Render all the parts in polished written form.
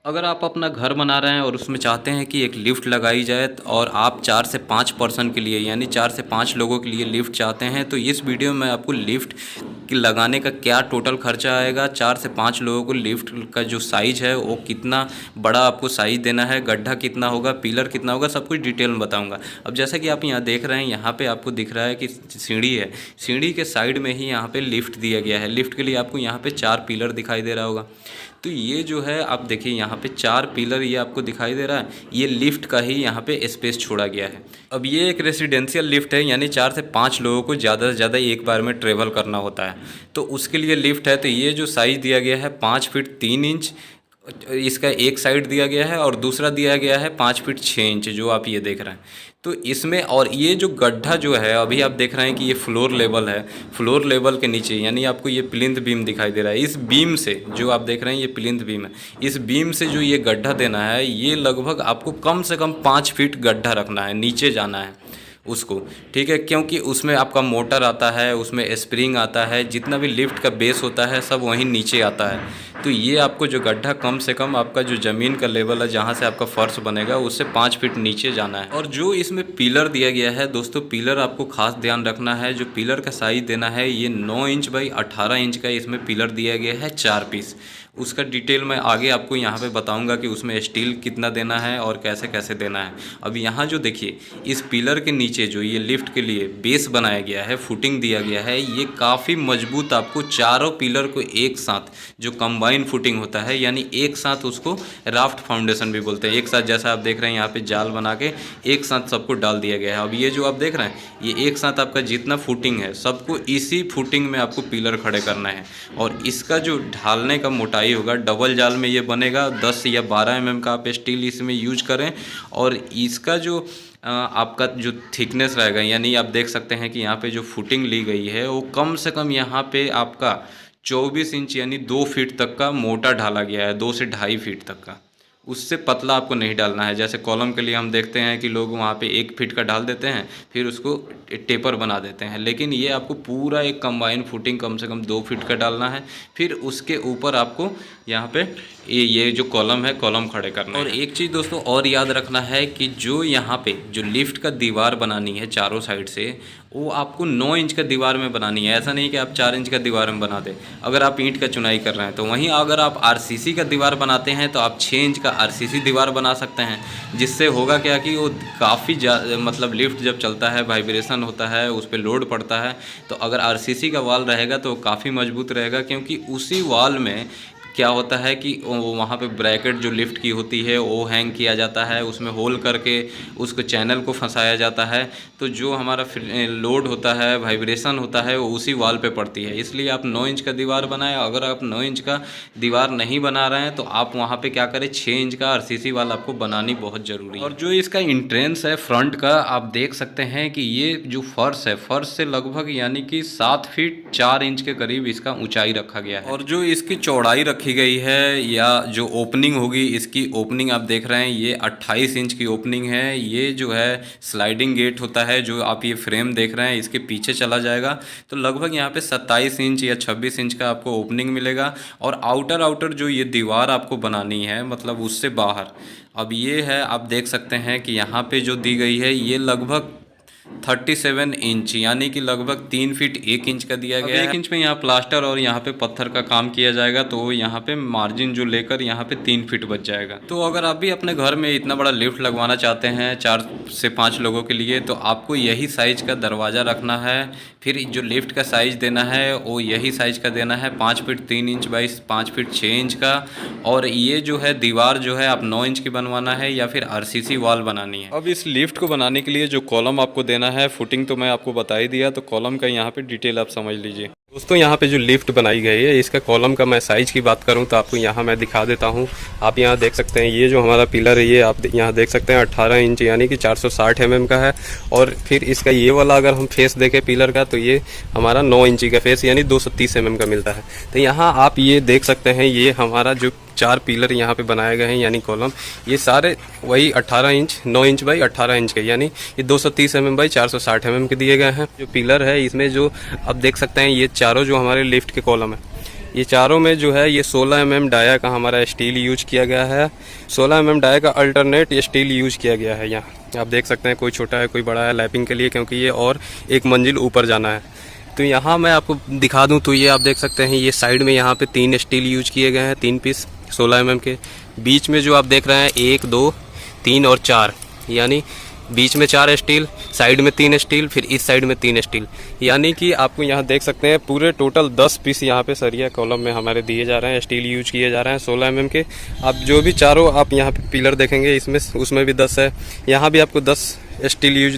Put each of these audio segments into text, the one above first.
अगर आप अपना घर बना रहे हैं और उसमें चाहते हैं कि एक लिफ्ट लगाई जाए और आप 4 से 5 पर्सन के लिए यानी 4 से 5 लोगों के लिए लिफ्ट चाहते हैं, तो इस वीडियो में आपको लिफ्ट लगाने का क्या टोटल खर्चा आएगा, 4 से 5 लोगों को लिफ्ट का जो साइज़ है वो कितना बड़ा आपको साइज़ देना है, गड्ढा कितना होगा, पिलर कितना होगा, सब कुछ डिटेल में बताऊँगा। अब जैसा कि आप यहाँ देख रहे हैं, यहाँ पर आपको दिख रहा है कि सीढ़ी है, सीढ़ी के साइड में ही यहाँ पर लिफ्ट दिया गया है। लिफ्ट के लिए आपको यहाँ पर 4 पिलर दिखाई दे रहा होगा। तो ये जो है आप देखिए यहाँ पे 4 पिलर ये आपको दिखाई दे रहा है, ये लिफ्ट का ही यहाँ पे स्पेस छोड़ा गया है। अब ये एक रेसिडेंशियल लिफ्ट है, यानी 4 से 5 लोगों को ज़्यादा से ज़्यादा एक बार में ट्रेवल करना होता है, तो उसके लिए लिफ्ट है। तो ये जो साइज़ दिया गया है 5 फीट 3 इंच, इसका एक साइड दिया गया है और दूसरा दिया गया है 5 फीट 6 इंच, जो आप ये देख रहे हैं। तो इसमें और ये जो गड्ढा जो है अभी आप देख रहे हैं कि ये फ्लोर लेवल है, फ्लोर लेवल के नीचे यानी आपको ये प्लिंथ बीम दिखाई दे रहा है। इस बीम से जो आप देख रहे हैं ये प्लिंथ बीम है, इस बीम से जो ये गड्ढा देना है, ये लगभग आपको कम से कम 5 फीट गड्ढा रखना है, नीचे जाना है उसको, ठीक है। क्योंकि उसमें आपका मोटर आता है, उसमें स्प्रिंग आता है, जितना भी लिफ्ट का बेस होता है सब वहीं नीचे आता है। तो ये आपको जो गड्ढा कम से कम आपका जो ज़मीन का लेवल है, जहाँ से आपका फर्श बनेगा, उससे 5 फीट नीचे जाना है। और जो इसमें पिलर दिया गया है दोस्तों, पिलर आपको खास ध्यान रखना है। जो पिलर का साइज़ देना है ये 9 इंच बाई 18 इंच का इसमें पिलर दिया गया है, 4 पीस। उसका डिटेल मैं आगे आपको यहाँ पे बताऊंगा कि उसमें स्टील कितना देना है और कैसे कैसे देना है। अब यहाँ जो देखिए इस पिलर के नीचे जो ये लिफ्ट के लिए बेस बनाया गया है, फुटिंग दिया गया है, ये काफ़ी मजबूत आपको चारों पिलर को एक साथ जो कंबाइन फुटिंग होता है, यानी एक साथ उसको राफ्ट फाउंडेशन भी बोलते हैं। एक साथ जैसा आप देख रहे हैं यहाँ पे जाल बना के एक साथ सबको डाल दिया गया है। अब ये जो आप देख रहे हैं ये एक साथ आपका जितना फुटिंग है सबको इसी फुटिंग में आपको पिलर खड़े करना है। और इसका जो ढालने का मोटाई होगा, डबल जाल में ये बनेगा, 10 या 12 mm का आप स्टील इसमें यूज करें। और इसका जो आपका जो थिकनेस रहेगा, यानी आप देख सकते हैं कि यहाँ पे जो फुटिंग ली गई है वो कम से कम यहाँ पे आपका 24 इंच यानी 2 फीट तक का मोटा ढाला गया है, 2 से 2.5 फीट तक का। उससे पतला आपको नहीं डालना है। जैसे कॉलम के लिए हम देखते हैं कि लोग वहाँ पे 1 फीट का डाल देते हैं, फिर उसको टेपर बना देते हैं, लेकिन ये आपको पूरा एक कंबाइन फुटिंग कम से कम 2 फीट का डालना है। फिर उसके ऊपर आपको यहाँ पे ये जो कॉलम है, कॉलम खड़े करना है। और एक चीज़ दोस्तों और याद रखना है कि जो यहाँ पे जो लिफ्ट का दीवार बनानी है चारों साइड से, वो आपको 9 इंच का दीवार में बनानी है। ऐसा नहीं कि आप 4 इंच का दीवार में बना दें। अगर आप ईंट का चुनाई कर रहे हैं तो वहीं अगर आप आरसीसी का दीवार बनाते हैं तो आप 6 इंच का आरसीसी दीवार बना सकते हैं। जिससे होगा क्या कि वो काफ़ी मतलब लिफ्ट जब चलता है वाइब्रेशन होता है, उस पर लोड पड़ता है। तो अगर आरसीसी का वाल रहेगा तो काफ़ी मजबूत रहेगा, क्योंकि उसी वाल में क्या होता है कि वहाँ पे ब्रैकेट जो लिफ्ट की होती है वो हैंग किया जाता है, उसमें होल करके उसको चैनल को फंसाया जाता है। तो जो हमारा लोड होता है, वाइब्रेशन होता है, वो उसी वाल पे पड़ती है। इसलिए आप 9 इंच का दीवार बनाएं। अगर आप 9 इंच का दीवार नहीं बना रहे हैं तो आप वहाँ पे क्या करें, 6 इंच का आरसीसी वाल आपको बनानी बहुत ज़रूरी है। और जो इसका इंट्रेंस है फ्रंट का, आप देख सकते हैं कि ये जो फर्श है, फर्श से लगभग यानी कि 7 फीट 4 इंच के करीब इसका ऊँचाई रखा गया है। और जो इसकी चौड़ाई रखी गई है या जो ओपनिंग होगी, इसकी ओपनिंग आप देख रहे हैं ये 28 इंच की ओपनिंग है। ये जो है स्लाइडिंग गेट होता है, जो आप ये फ्रेम देख रहे हैं इसके पीछे चला जाएगा तो लगभग यहाँ पे 27 इंच या 26 इंच का आपको ओपनिंग मिलेगा। और आउटर जो ये दीवार आपको बनानी है, मतलब उससे बाहर, अब ये है आप देख सकते हैं कि यहाँ पे जो दी गई है ये लगभग 37 इंच यानी कि लगभग 3 फीट 1 इंच का दिया गया है। 1 इंच में यहाँ प्लास्टर और यहाँ पे पत्थर का काम किया जाएगा, तो यहाँ पे मार्जिन जो लेकर यहाँ पे 3 फीट बच जाएगा। तो अगर आप भी अपने घर में इतना बड़ा लिफ्ट लगवाना चाहते हैं 4 से 5 लोगों के लिए, तो आपको यही साइज़ का दरवाज़ा रखना है। फिर जो लिफ्ट का साइज़ देना है वो यही साइज़ का देना है, 5 feet 3 inch by 5 feet 6 inch का। और ये जो है दीवार जो है आप 9 इंच की बनवाना है या फिर आरसीसी वॉल बनानी है। अब इस लिफ्ट को बनाने के लिए जो कॉलम आपको देना है, फुटिंग तो मैं आपको बता ही दिया, तो कॉलम का यहाँ पे डिटेल आप समझ लीजिए। दोस्तों यहाँ पे जो लिफ्ट बनाई गई है, इसका कॉलम का मैं साइज़ की बात करूँ तो आपको यहाँ मैं दिखा देता हूँ। आप यहाँ देख सकते हैं ये जो हमारा पिलर है ये आप यहाँ देख सकते हैं 18 इंच यानी कि 460 mm का है। और फिर इसका ये वाला अगर हम फेस देखें पिलर का, तो ये हमारा 9 इंची का फेस यानी 230 mm का मिलता है। तो यहाँ आप ये देख सकते हैं ये हमारा जो 4 पिलर यहाँ पे बनाए गए हैं यानी कॉलम, ये सारे वही 18 इंच 9 इंच बाई 18 इंच के यानी ये 230 mm बाई 460 mm के दिए गए हैं। जो पिलर है इसमें जो आप देख सकते हैं ये चारों जो हमारे लिफ्ट के कॉलम है, ये चारों में जो है ये 16 mm डाया का हमारा स्टील यूज किया गया है। 16 mm डाया का अल्टरनेट ये स्टील यूज किया गया है। यहाँ आप देख सकते हैं कोई छोटा है कोई बड़ा है लैपिंग के लिए, क्योंकि ये और एक मंजिल ऊपर जाना है। तो यहाँ मैं आपको दिखा दूँ तो ये आप देख सकते हैं ये साइड में यहाँ पे 3 स्टील यूज किए गए हैं, 3 पीस 16 mm के। बीच में जो आप देख रहे हैं 1 2 3 और 4, यानी बीच में 4 स्टील, साइड में 3 स्टील, फिर इस साइड में 3 स्टील, यानी कि आपको यहाँ देख सकते हैं पूरे टोटल 10 पीस यहाँ पे सरिया कॉलम में हमारे दिए जा रहे हैं, स्टील यूज किए जा रहे हैं 16 mm के। आप जो भी चारों आप यहाँ पे पिलर देखेंगे इसमें उसमें भी 10 है, यहाँ भी आपको 10 स्टील यूज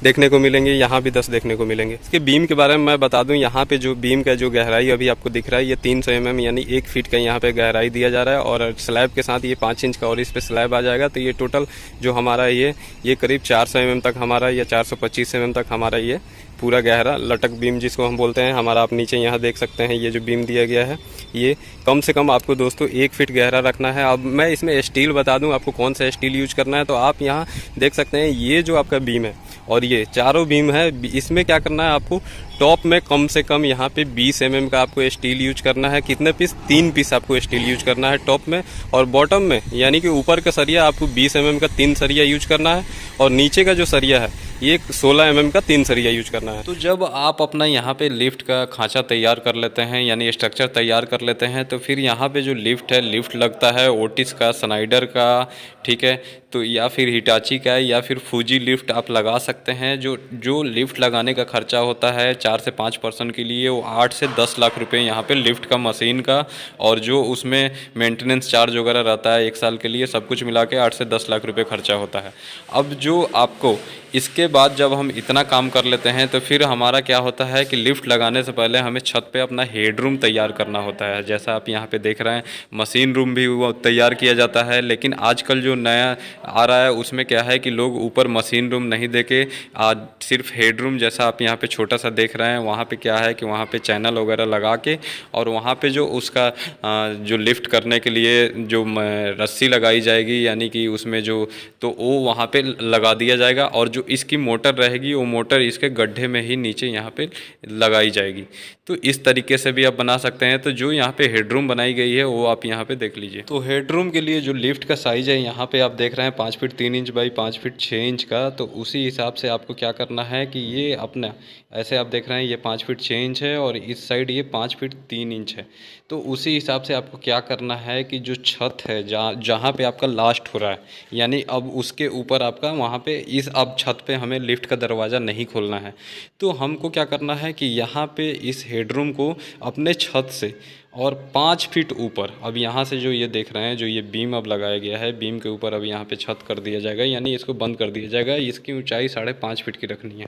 देखने को मिलेंगे, यहाँ भी 10 देखने को मिलेंगे। इसके बीम के बारे में मैं बता दूं, यहाँ पे जो बीम का जो गहराई अभी आपको दिख रहा है ये 300 mm यानी 1 फीट का यहाँ पे गहराई दिया जा रहा है, और स्लैब के साथ ये 5 इंच का और इस पे स्लैब आ जाएगा। तो ये टोटल जो हमारा ये करीब 400 mm तक हमारा या 425 mm तक हमारा ये पूरा गहरा लटक बीम जिसको हम बोलते हैं हमारा, आप नीचे यहाँ देख सकते हैं ये जो बीम दिया गया है ये कम से कम आपको दोस्तों 1 फीट गहरा रखना है। अब मैं इसमें स्टील बता दूं आपको कौन सा स्टील यूज करना है। तो आप यहाँ देख सकते हैं ये जो आपका बीम है और ये चारों बीम है, इसमें क्या करना है आपको टॉप में कम से कम यहाँ पे 20 mm का आपको स्टील यूज करना है। कितने पीस? 3 पीस आपको स्टील यूज करना है टॉप में, और बॉटम में यानी कि ऊपर का सरिया आपको 20 mm का 3 सरिया यूज करना है, और नीचे का जो सरिया है ये 16 mm का 3 सरिया यूज करना है। तो जब आप अपना यहाँ पे लिफ्ट का खांचा तैयार कर लेते हैं यानी स्ट्रक्चर तैयार कर लेते हैं, तो फिर यहाँ पे जो लिफ्ट है, लिफ्ट लगता है ओटिस का, स्नाइडर का, ठीक है, तो या फिर हिटाची का या फिर फूजी लिफ्ट आप लगा सकते हैं। जो लिफ्ट लगाने का खर्चा होता है 4 से 5 पर्सन के लिए वो 8 से 10 लाख रुपए यहाँ पे लिफ्ट का, मशीन का, और जो उसमें मेंटेनेंस चार्ज वगैरह रहता है 1 साल के लिए, सब कुछ मिला के 8 से 10 लाख रुपए खर्चा होता है। अब जो आपको इसके बाद जब हम इतना काम कर लेते हैं तो फिर हमारा क्या होता है कि लिफ्ट लगाने से पहले हमें छत पे अपना हेडरूम तैयार करना होता है। जैसा आप यहाँ पे देख रहे हैं मशीन रूम भी वो तैयार किया जाता है, लेकिन आजकल जो नया आ रहा है उसमें क्या है कि लोग ऊपर मशीन रूम नहीं देके आज सिर्फ हेडरूम, जैसा आप यहाँ पे छोटा सा देख रहे हैं, वहाँ पे क्या है कि वहाँ पे चैनल वगैरह लगा के और वहाँ पे जो उसका जो लिफ्ट करने के लिए जो रस्सी लगाई जाएगी यानी कि उसमें जो, तो वो वहाँ पे लगा दिया जाएगा, और जो इसकी मोटर रहेगी वो मोटर इसके गड्ढे में ही नीचे यहाँ पे लगाई जाएगी। तो इस तरीके से भी आप बना सकते हैं। तो जो यहाँ पे हेडरूम बनाई गई है वो आप यहाँ पे देख लीजिए। तो हेडरूम के लिए जो लिफ्ट का साइज़ है यहाँ पे आप देख रहे हैं 5 feet 3 inch by 5 feet 6 inch का। तो उसी हिसाब से आपको क्या करना है कि ये अपना ऐसे आप देख रहे हैं ये 5 फीट 6 इंच है और इस साइड ये 5 फीट 3 इंच है। तो उसी हिसाब से आपको क्या करना है कि जो छत है जहाँ पे आपका लास्ट हो रहा है यानी अब उसके ऊपर आपका वहाँ पे इस अब छत पे हमें लिफ्ट का दरवाज़ा नहीं खोलना है। तो हमको क्या करना है कि यहाँ पे इस हेडरूम को अपने छत से और 5 फीट ऊपर, अब यहाँ से जो ये देख रहे हैं जो ये बीम अब लगाया गया है, बीम के ऊपर अब यहाँ पे छत कर दिया जाएगा यानी इसको बंद कर दिया जाएगा। इसकी ऊंचाई 5.5 फीट की रखनी है।